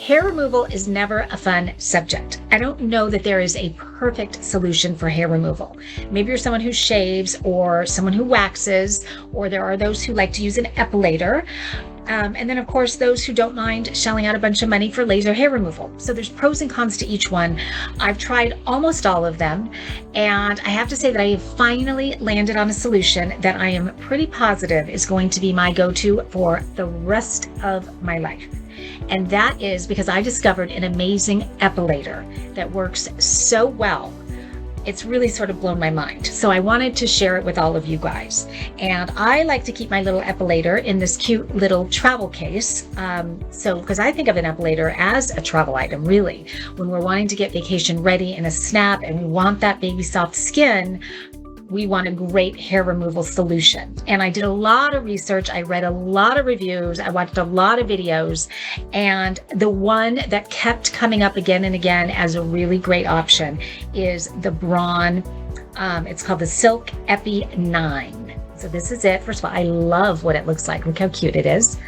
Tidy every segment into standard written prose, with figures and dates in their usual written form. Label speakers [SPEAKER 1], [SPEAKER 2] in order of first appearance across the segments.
[SPEAKER 1] Hair removal is never a fun subject. I don't know that there is a perfect solution for hair removal. Maybe you're someone who shaves or someone who waxes, or there are those who like to use an epilator. And then, of course, those who don't mind shelling out a bunch of money for laser hair removal. So there's pros and cons to each one. I've tried almost all of them, and I have to say that I have finally landed on a solution that I am pretty positive is going to be my go-to for the rest of my life. And that is because I discovered an amazing epilator that works so well. It's really sort of blown my mind. So I wanted to share it with all of you guys. And I like to keep my little epilator in this cute little travel case. Because I think of an epilator as a travel item, really. When we're wanting to get vacation ready in a snap and we want that baby soft skin, we want a great hair removal solution. And I did a lot of research. I read a lot of reviews. I watched a lot of videos. And the one that kept coming up again and again as a really great option is the Braun. It's called the Silk Epi 9. So this is it. First of all, I love what it looks like. Look how cute it is.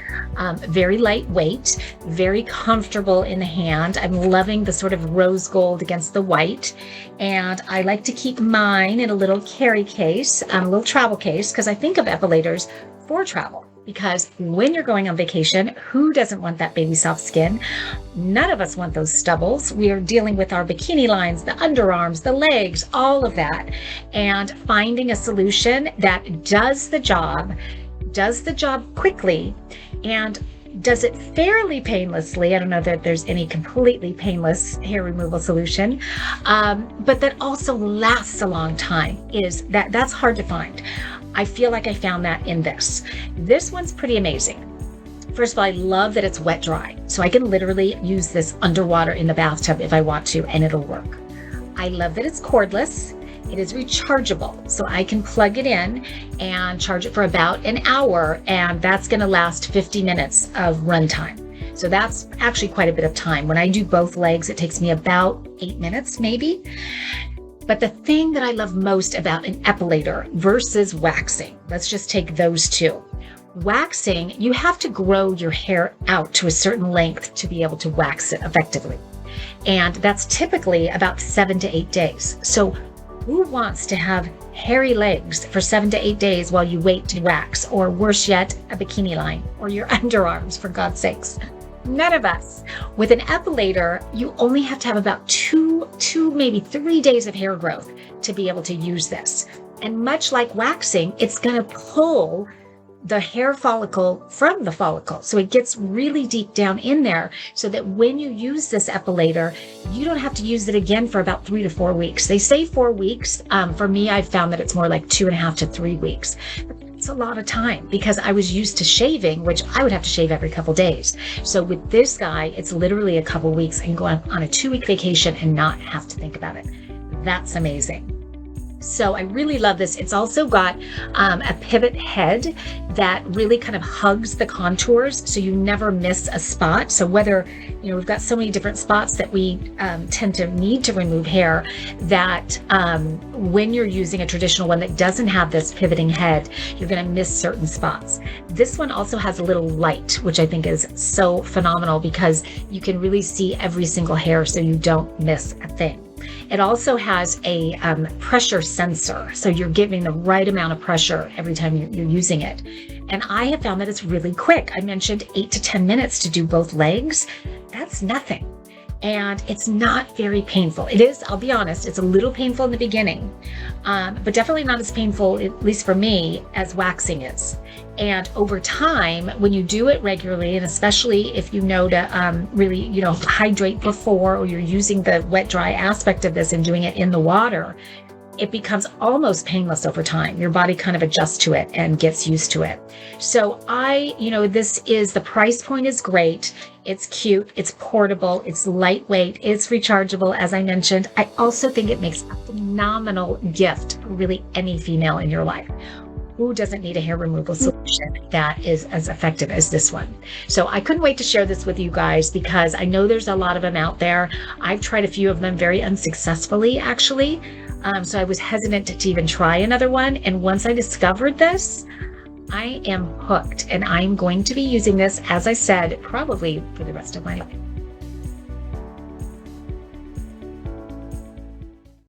[SPEAKER 1] Very lightweight, very comfortable in the hand. I'm loving the sort of rose gold against the white. And I like to keep mine in a little carry case, a little travel case, because I think of epilators for travel. Because when you're going on vacation, who doesn't want that baby soft skin? None of us want those stubbles. We are dealing with our bikini lines, the underarms, the legs, all of that. And finding a solution that does the job quickly, and does it fairly painlessly. I don't know that there's any completely painless hair removal solution, but that also lasts a long time. That's hard to find. I feel like I found that in this. This one's pretty amazing. First of all, I love that it's wet dry. So I can literally use this underwater in the bathtub if I want to, and it'll work. I love that it's cordless. It is rechargeable. So I can plug it in and charge it for about an hour, and that's gonna last 50 minutes of runtime. So that's actually quite a bit of time. When I do both legs, it takes me about 8 minutes, maybe. But the thing that I love most about an epilator versus waxing, let's just take those two. Waxing, you have to grow your hair out to a certain length to be able to wax it effectively. And that's typically about 7 to 8 days. So who wants to have hairy legs for 7 to 8 days while you wait to wax, or worse yet, a bikini line, or your underarms, for God's sakes? None of us. With an epilator, you only have to have about two, maybe 3 days of hair growth to be able to use this. And much like waxing, it's going to pull the hair follicle from the follicle. So it gets really deep down in there, so that when you use this epilator, you don't have to use it again for about 3 to 4 weeks. They say 4 weeks. For me, I've found that it's more like 2.5 to 3 weeks. It's a lot of time because I was used to shaving, which I would have to shave every couple days. So with this guy, it's literally a couple weeks and go on a 2-week vacation and not have to think about it. That's amazing. So I really love this. It's also got a pivot head that really kind of hugs the contours, so you never miss a spot. So whether, we've got so many different spots that we tend to need to remove hair, that when you're using a traditional one that doesn't have this pivoting head, you're going to miss certain spots. This one also has a little light, which I think is so phenomenal because you can really see every single hair, so you don't miss a thing. It also has a pressure sensor, so you're giving the right amount of pressure every time you're using it. And I have found that it's really quick. I mentioned 8 to 10 minutes to do both legs. That's nothing. And it's not very painful. It is, I'll be honest, it's a little painful in the beginning, but definitely not as painful, at least for me, as waxing is. And over time, when you do it regularly, and especially if you know to really, hydrate before, or you're using the wet dry aspect of this and doing it in the water, it becomes almost painless over time. Your body kind of adjusts to it and gets used to it. So the price point is great. It's cute, it's portable, it's lightweight, it's rechargeable, as I mentioned. I also think it makes a phenomenal gift for really any female in your life. Who doesn't need a hair removal solution that is as effective as this one? So I couldn't wait to share this with you guys because I know there's a lot of them out there. I've tried a few of them very unsuccessfully, actually. So I was hesitant to even try another one. And once I discovered this, I am hooked, and I'm going to be using this, as I said, probably for the rest of my life.